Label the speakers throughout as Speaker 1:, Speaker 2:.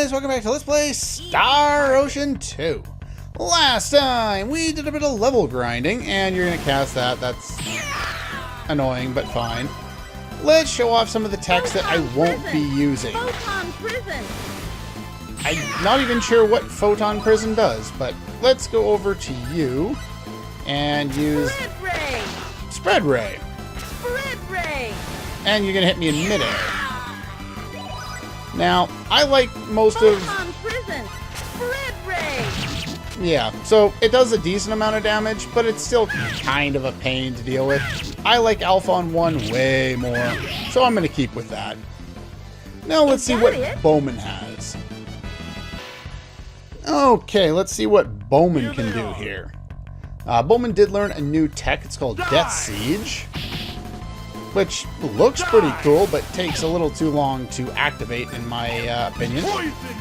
Speaker 1: guys, welcome back to Let's Play Star Ocean 2. Last time, we did a bit of level grinding, and you're going to cast that. That's annoying, but fine. Let's show off some of the text that I won't be using.
Speaker 2: Photon Prison.
Speaker 1: I'm not even sure what Photon Prison does, but let's go over to you and use
Speaker 2: Spread Ray.
Speaker 1: Spread Ray.
Speaker 2: Spread Ray.
Speaker 1: And you're going to hit me in midair. Now, I like most of...
Speaker 2: Photon Prison. Spread Ray.
Speaker 1: Yeah, so it does a decent amount of damage, but it's still kind of a pain to deal with. I like Alpha on 1 way more, so I'm going to keep with that. Now let's see what Bowman has. Okay, let's see what Bowman can do here. Bowman did learn a new tech. It's called Death Siege, which looks pretty cool, but takes a little too long to activate, in my opinion.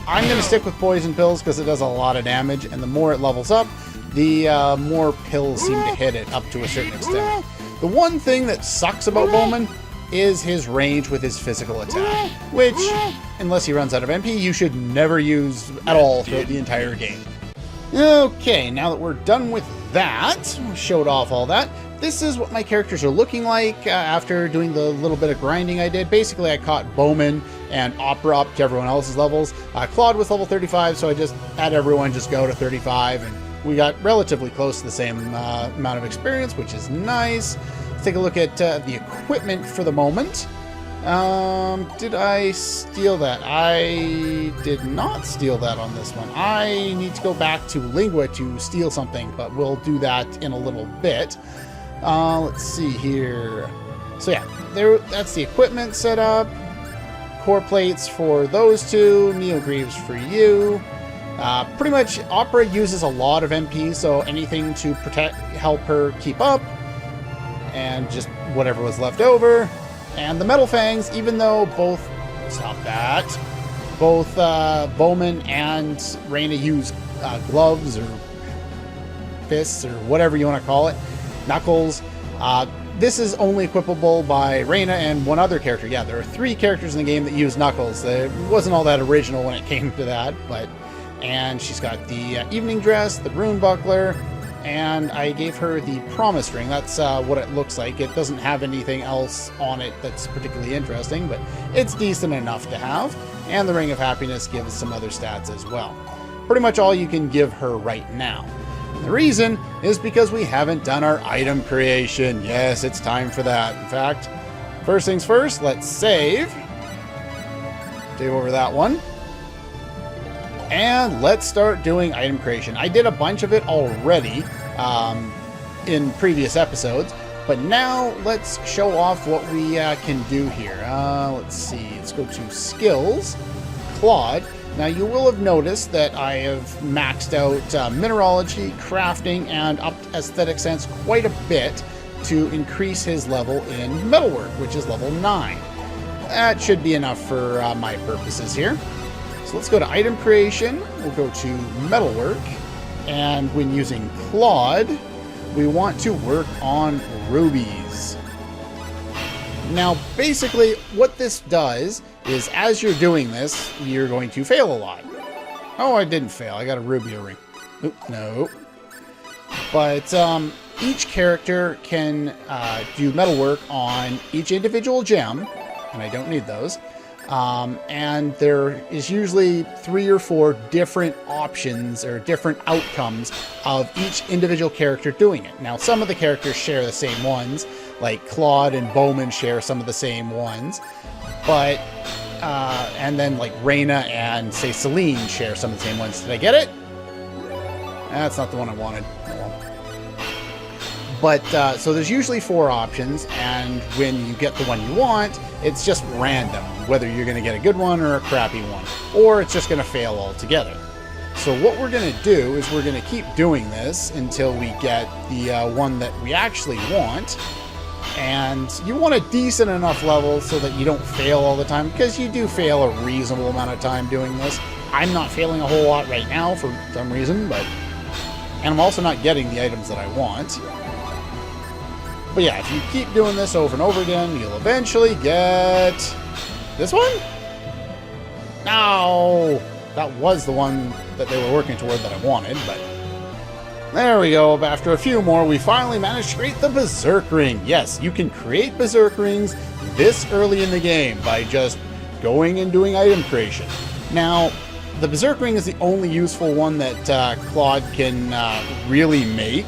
Speaker 1: I'm going to stick with Poison Pills because it does a lot of damage, and the more it levels up, the more pills seem to hit it up to a certain extent. The one thing that sucks about Bowman is his range with his physical attack, which, unless he runs out of MP, you should never use at all throughout the entire game. Okay, now that we're done with that, showed off all that, this is what my characters are looking like after doing the little bit of grinding I did. Basically, I caught Bowman and Opera up to everyone else's levels. Claude was level 35, so I just had everyone just go to 35, and we got relatively close to the same amount of experience, which is nice. Let's take a look at the equipment for the moment. Did I steal that? I did not steal that on this one. I need to go back to Lingua to steal something, but we'll do that in a little bit. Let's see here. So yeah, that's the equipment set up. Core plates for those two. Neo Greaves for you. Pretty much, Opera uses a lot of MP, so anything to help her keep up, and just whatever was left over. And the Metal Fangs, even though both Bowman and Reyna use gloves or fists or whatever you want to call it, knuckles. This is only equipable by Reyna and one other character. Yeah, there are 3 characters in the game that use knuckles. It wasn't all that original when it came to that, and she's got the evening dress, the rune buckler, and I gave her the promise ring. That's what it looks like. It doesn't have anything else on it that's particularly interesting, but it's decent enough to have. And the ring of happiness gives some other stats as well. Pretty much all you can give her right now. And the reason is because we haven't done our item creation. Yes, it's time for that. In fact, first things first, let's save. Save over that one. And let's start doing item creation. I did a bunch of it already in previous episodes, but now let's show off what we can do here. Let's see. Let's go to Skills, Claude. Now you will have noticed that I have maxed out Mineralogy, Crafting, and upped Aesthetic Sense quite a bit to increase his level in Metalwork, which is level 9. That should be enough for my purposes here. So let's go to Item Creation. We'll go to Metalwork. And when using Claude, we want to work on rubies. Now, basically, what this does is as you're doing this, you're going to fail a lot. Oh, I didn't fail. I got a ruby ring. Oop, no. But each character can do metalwork on each individual gem, and I don't need those. And there is usually 3 or 4 different options or different outcomes of each individual character doing it. Now, some of the characters share the same ones, like Claude and Bowman share some of the same ones, but and then like Reyna and say Celine share some of the same ones. Did I get it? That's not the one I wanted. But so there's usually 4 options, and when you get the one you want, it's just random whether you're going to get a good one or a crappy one, or it's just going to fail altogether. So what we're going to do is we're going to keep doing this until we get the one that we actually want. And you want a decent enough level so that you don't fail all the time, because you do fail a reasonable amount of time doing this. I'm not failing a whole lot right now for some reason, and I'm also not getting the items that I want. But yeah, if you keep doing this over and over again, you'll eventually get this one? No! that was the one that they were working toward that I wanted, but there we go. After a few more, we finally managed to create the Berserk Ring. Yes, you can create Berserk Rings this early in the game by just going and doing item creation. Now, the Berserk Ring is the only useful one that Claude can really make.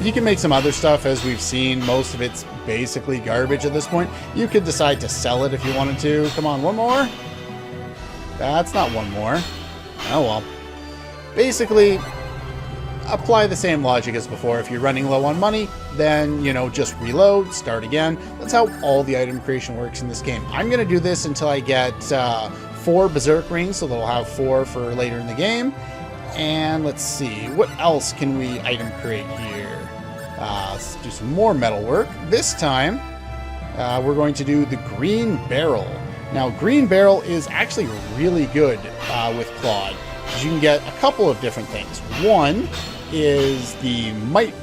Speaker 1: He can make some other stuff, as we've seen. Most of it's basically garbage at this point. You could decide to sell it if you wanted to. Come on, one more? That's not one more. Oh well. Basically, apply the same logic as before. If you're running low on money, then, you know, just reload, start again. That's how all the item creation works in this game. I'm going to do this until I get 4 Berserk Rings, so they'll have 4 for later in the game. And let's see, what else can we item create here? Let's do some more metal work. This time, we're going to do the Green Barrel. Now, Green Barrel is actually really good with Claude. You can get a couple of different things. One is the Might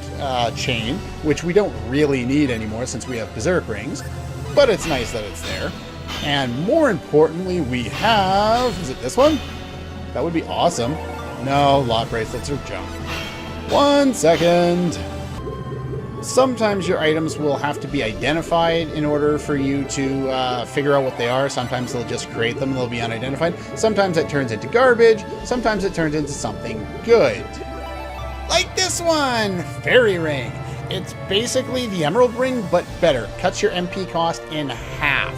Speaker 1: chain, which we don't really need anymore since we have Berserk Rings, but it's nice that it's there. And more importantly, we have... is it this one? That would be awesome. No, lock bracelets are junk. 1 second. Sometimes your items will have to be identified in order for you to figure out what they are. Sometimes they'll just create them and they'll be unidentified. Sometimes it turns into garbage. Sometimes it turns into something good. Like this one! Fairy Ring. It's basically the Emerald Ring, but better. Cuts your MP cost in half.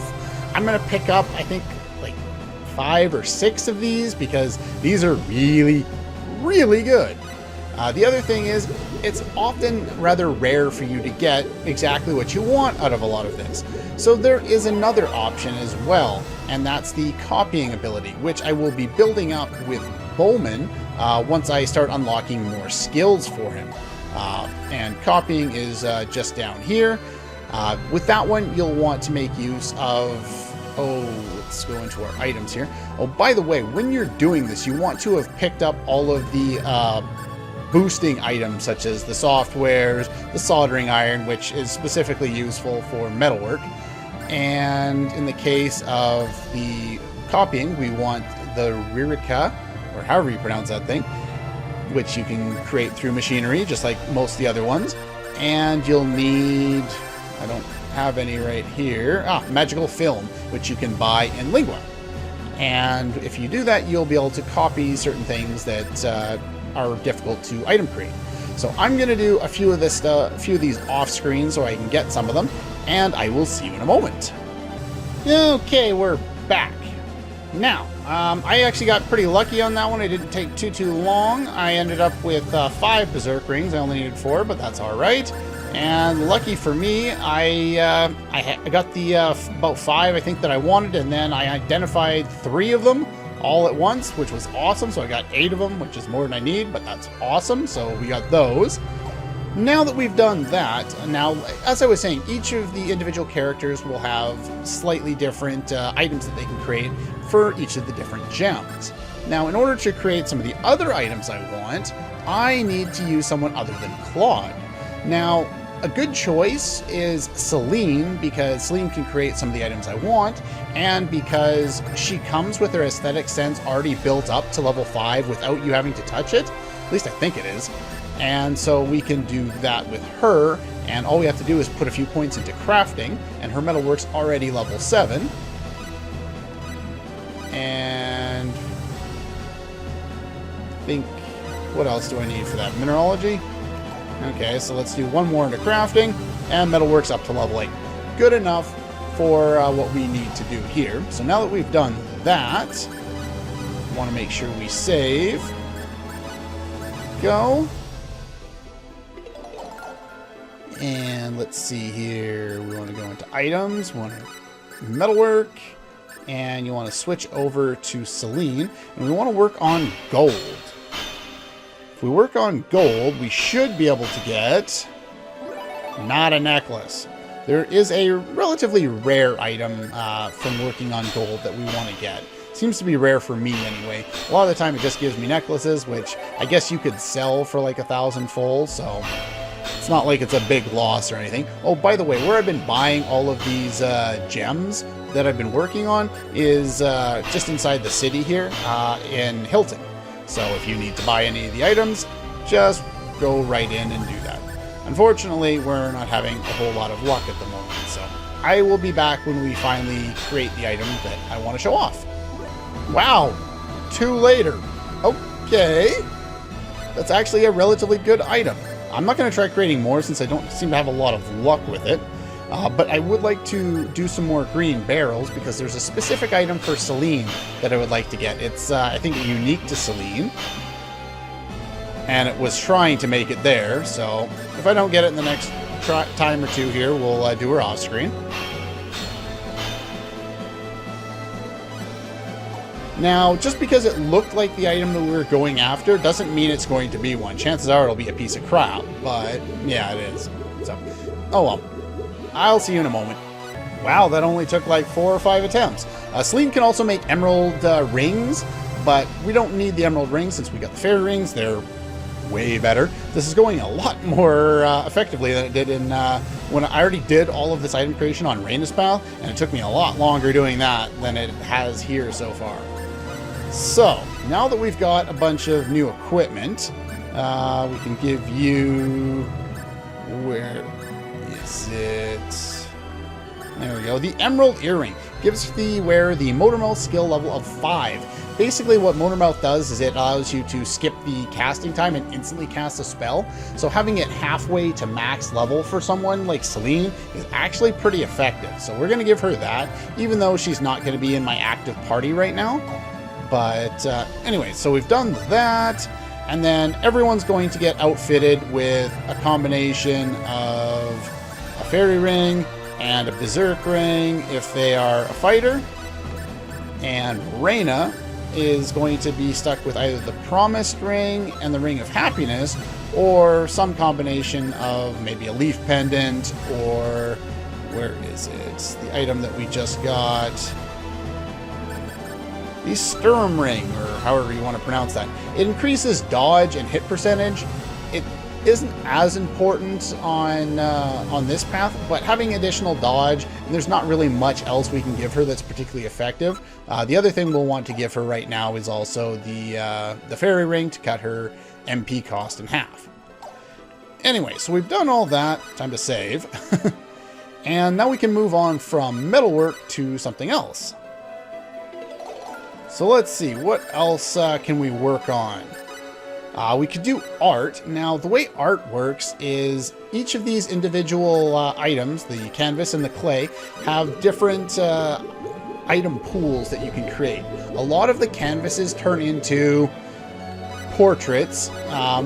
Speaker 1: I'm going to pick up, I think, like 5 or 6 of these because these are really, really good. The other thing is, it's often rather rare for you to get exactly what you want out of a lot of things. So there is another option as well, and that's the copying ability, which I will be building up with Bowman once I start unlocking more skills for him. And copying is just down here. With that one, you'll want to make use of... oh, let's go into our items here. Oh, by the way, when you're doing this, you want to have picked up all of the boosting items, such as the softwares, the soldering iron, which is specifically useful for metalwork. And in the case of the copying, we want the Ririka, or however you pronounce that thing, which you can create through machinery, just like most of the other ones. And you'll need... I don't have any right here. Magical film, which you can buy in Lingua. And if you do that, you'll be able to copy certain things that are difficult to item create. So I'm going to do a few of this, a few of these off screen so I can get some of them, and I will see you in a moment. Okay, we're back. Now, I actually got pretty lucky on that one. It didn't take too long. I ended up with 5 Berserk Rings. I only needed 4, but that's all right. And lucky for me, I got the about 5 I think that I wanted, and then I identified 3 of them all at once, which was awesome. So I got 8 of them, which is more than I need, but that's awesome. So we got those. Now that we've done that, now, as I was saying, each of the individual characters will have slightly different items that they can create for each of the different gems. Now, in order to create some of the other items I want, I need to use someone other than Claude. Now, a good choice is Celine, because Celine can create some of the items I want, and because she comes with her aesthetic sense already built up to level 5 without you having to touch it. At least I think it is. And so we can do that with her, and all we have to do is put a few points into crafting, and her metalwork's already level 7. And I think, what else do I need for that? Mineralogy? Okay, so let's do one more into crafting, and metalwork's up to level 8. Good enough for what we need to do here. So now that we've done that, I want to make sure we save. Go. And let's see here. We want to go into items. We want metalwork. And you want to switch over to Celine. And we want to work on gold. If we work on gold, we should be able to get... not a necklace. There is a relatively rare item from working on gold that we want to get. Seems to be rare for me anyway. A lot of the time it just gives me necklaces, which I guess you could sell for like 1,000 full, so It's not like it's a big loss or anything. Oh, by the way, where I've been buying all of these gems that I've been working on is just inside the city here in Hilton. So if you need to buy any of the items, just go right in and do that. Unfortunately, we're not having a whole lot of luck at the moment, so I will be back when we finally create the item that I want to show off. Wow, 2 later. Okay, that's actually a relatively good item. I'm not going to try creating more since I don't seem to have a lot of luck with it. But I would like to do some more green barrels because there's a specific item for Celine that I would like to get. It's, I think, unique to Celine. And it was trying to make it there, so if I don't get it in the next time or two here, we'll do her off screen. Now, just because it looked like the item that we were going after doesn't mean it's going to be one. Chances are it'll be a piece of crap, but yeah, it is. So, oh well. I'll see you in a moment. Wow, that only took like 4 or 5 attempts. Celine can also make emerald rings, but we don't need the emerald rings since we got the fairy rings. They're way better. This is going a lot more effectively than it did in when I already did all of this item creation on Raina's Path, and it took me a lot longer doing that than it has here so far. So, now that we've got a bunch of new equipment, we can give you... Where is it? There we go. The Emerald Earring gives the wearer the Motormouth skill level of 5. Basically, what Motormouth does is it allows you to skip the casting time and instantly cast a spell. So having it halfway to max level for someone like Celine is actually pretty effective. So we're going to give her that, even though she's not going to be in my active party right now. But anyway, so we've done that. And then everyone's going to get outfitted with a combination of a fairy ring and a berserk ring if they are a fighter. And Raina is going to be stuck with either the promised ring and the ring of happiness, or some combination of maybe a leaf pendant, or where is it? The item that we just got. The Sturm Ring, or however you want to pronounce that. It increases dodge and hit percentage. It isn't as important on this path, but having additional dodge, and there's not really much else we can give her that's particularly effective. The other thing we'll want to give her right now is also the Fairy Ring to cut her MP cost in half. Anyway, so we've done all that. Time to save. And now we can move on from metalwork to something else. So let's see, what else can we work on? We could do art. Now, the way art works is each of these individual items, the canvas and the clay, have different item pools that you can create. A lot of the canvases turn into portraits,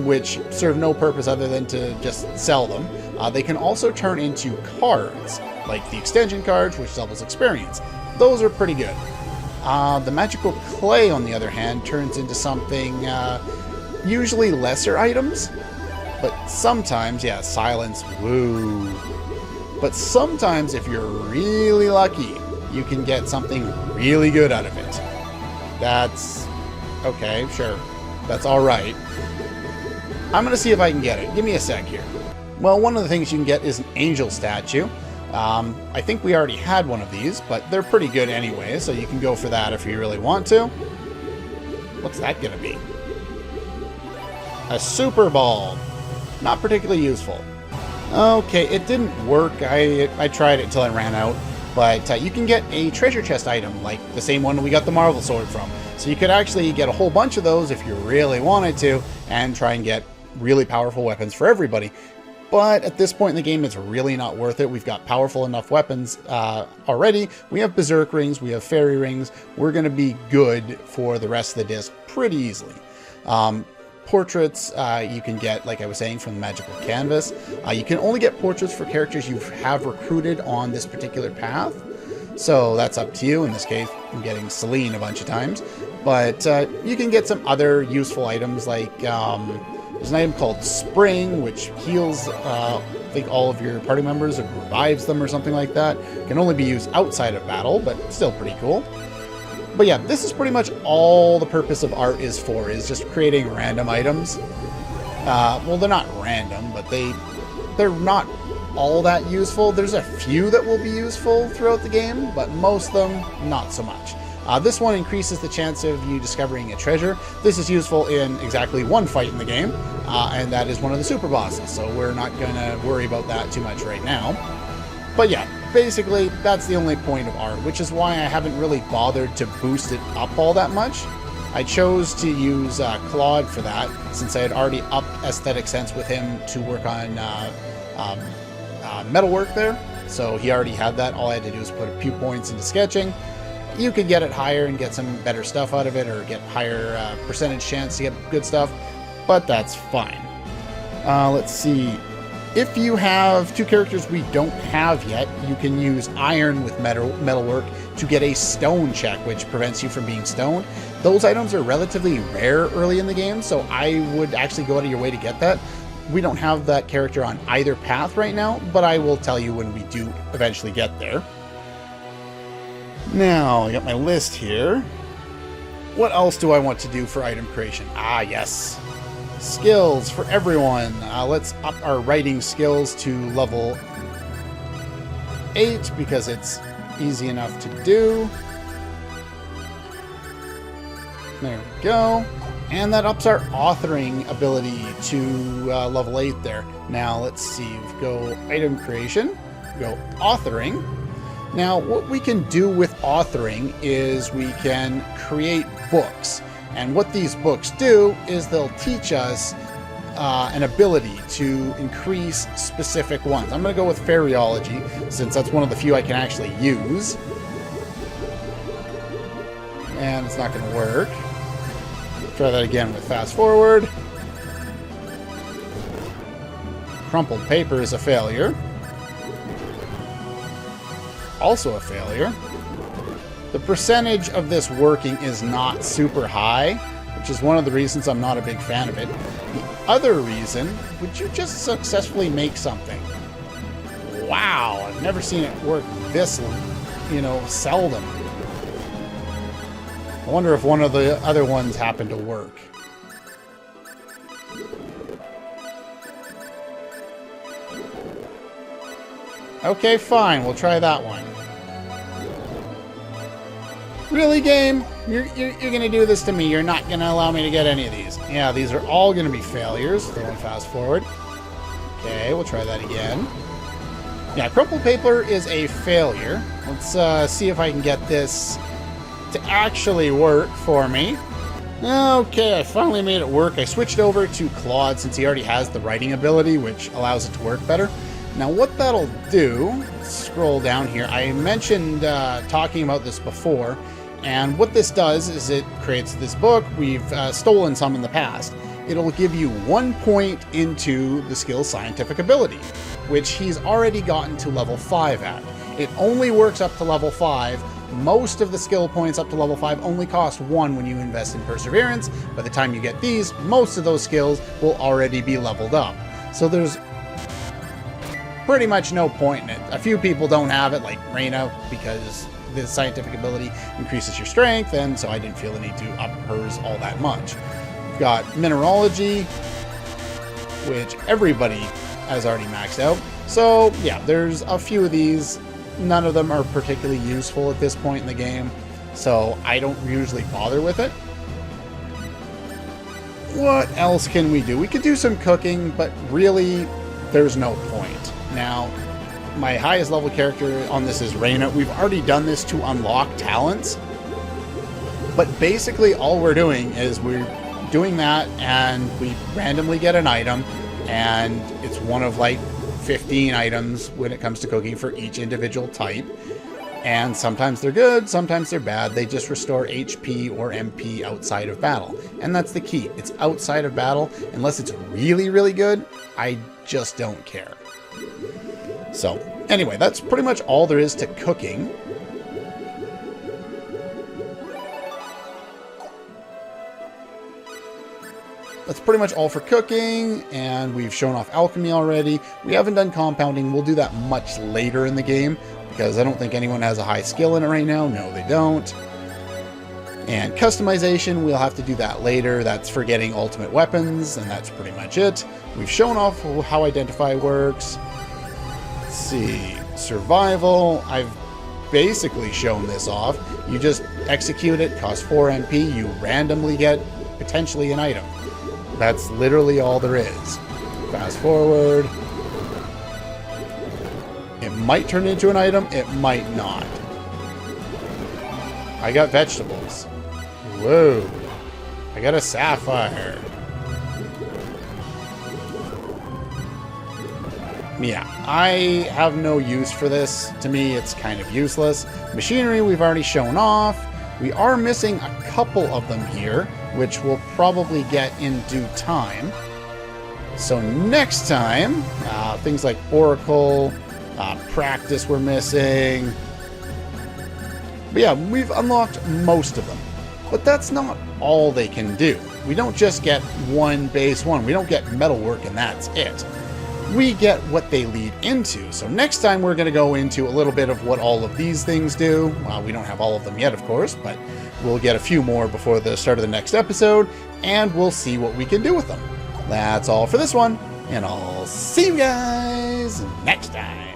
Speaker 1: which serve no purpose other than to just sell them. They can also turn into cards, like the extension cards, which doubles experience. Those are pretty good. The magical clay, on the other hand, turns into something, usually lesser items, but sometimes, yeah, silence, woo. But sometimes, if you're really lucky, you can get something really good out of it. That's, okay, sure, that's alright. I'm gonna see if I can get it. Give me a sec here. Well, one of the things you can get is an angel statue. I think we already had one of these, but they're pretty good anyway, so you can go for that if you really want to. What's that gonna be? A super ball. Not particularly useful. Okay, it didn't work. I tried it until I ran out, but you can get a treasure chest item, like the same one we got the Marvel Sword from. So you could actually get a whole bunch of those if you really wanted to, and try and get really powerful weapons for everybody. But at this point in the game, it's really not worth it. We've got powerful enough weapons already. We have berserk rings, we have fairy rings. We're going to be good for the rest of the disc pretty easily. Portraits you can get, like I was saying, from the magical canvas. You can only get portraits for characters you have recruited on this particular path. So that's up to you. In this case, I'm getting Celine a bunch of times. But you can get some other useful items like... there's an item called Spring, which heals, I think, all of your party members, or revives them or something like that. It can only be used outside of battle, but still pretty cool. But yeah, this is pretty much all the purpose of art is for, is just creating random items. Well, they're not random, but they they're not all that useful. There's a few that will be useful throughout the game, but most of them, not so much. This one increases the chance of you discovering a treasure. This is useful in exactly one fight in the game, and that is one of the super bosses, so we're not going to worry about that too much right now. But yeah, basically, that's the only point of art, which is why I haven't really bothered to boost it up all that much. I chose to use Claude for that, since I had already upped Aesthetic Sense with him to work on metalwork there. So he already had that. All I had to do was put a few points into sketching. You could get it higher and get some better stuff out of it, or get higher percentage chance to get good stuff, but that's fine. Let's see. If you have two characters we don't have yet, you can use iron with metalwork to get a stone check, which prevents you from being stoned. Those items are relatively rare early in the game, so I would actually go out of your way to get that. We don't have that character on either path right now, but I will tell you when we do eventually get there. Now, I got my list here. What else do I want to do for item creation? Ah, yes. Skills for everyone. Let's up our writing skills to level 8 because it's easy enough to do. There we go. And that ups our authoring ability to level 8 there. Now, let's see. We go item creation. We go authoring. Now, what we can do with authoring is we can create books. And what these books do is they'll teach us an ability to increase specific ones. I'm going to go with Fairyology, since that's one of the few I can actually use. And it's not going to work. Try that again with Fast Forward. Crumpled Paper is a failure. Also a failure. The percentage of this working is not super high, which is one of the reasons I'm not a big fan of it. The other reason, would you just successfully make something? Wow, I've never seen it work this, seldom. I wonder if one of the other ones happened to work. Okay, fine, we'll try that one. Really, game? You're gonna do this to me. You're not gonna allow me to get any of these. Yeah, these are all gonna be failures. Throwing Fast Forward. Okay, we'll try that again. Yeah, Crumpled Paper is a failure. Let's see if I can get this to actually work for me. Okay, I finally made it work. I switched over to Claude since he already has the writing ability, which allows it to work better. Now what that'll do, let's scroll down here. I mentioned talking about this before, and what this does is it creates this book. We've stolen some in the past. It'll give you 1 point into the skill Scientific Ability, which he's already gotten to level 5 at. It only works up to level 5. Most of the skill points up to level 5 only cost 1 when you invest in Perseverance. By the time you get these, most of those skills will already be leveled up. So there's pretty much no point in it. A few people don't have it, like Reina, because the Scientific Ability increases your strength, and so I didn't feel the need to up hers all that much. We've got Mineralogy, which everybody has already maxed out. So yeah, there's a few of these. None of them are particularly useful at this point in the game, so I don't usually bother with it. What else can we do? We could do some cooking, but really, there's no point. Now, my highest level character on this is Reina. We've already done this to unlock talents, but basically all we're doing is we're doing that and we randomly get an item, and it's one of like 15 items when it comes to cooking for each individual type. And sometimes they're good, sometimes they're bad. They just restore HP or MP outside of battle. And that's the key. It's outside of battle. Unless it's really, really good, I just don't care. So, anyway, that's pretty much all there is to cooking. That's pretty much all for cooking, and we've shown off alchemy already. We haven't done compounding. We'll do that much later in the game, because I don't think anyone has a high skill in it right now. No, they don't. And customization, we'll have to do that later. That's for getting ultimate weapons, and that's pretty much it. We've shown off how Identify works. Let's see. Survival, I've basically shown this off. You just execute it, costs 4 MP, you randomly get potentially an item. That's literally all there is. Fast forward. It might turn into an item, it might not. I got vegetables. Whoa. I got a sapphire. Yeah, I have no use for this. To me, it's kind of useless. Machinery, we've already shown off. We are missing a couple of them here, which we'll probably get in due time. So next time, things like Oracle, Practice we're missing. But yeah, we've unlocked most of them. But that's not all they can do. We don't just get one base one. We don't get metalwork and that's it. We get what they lead into. So next time we're going to go into a little bit of what all of these things do. Well, we don't have all of them yet, of course, but we'll get a few more before the start of the next episode, and we'll see what we can do with them. That's all for this one, and I'll see you guys next time.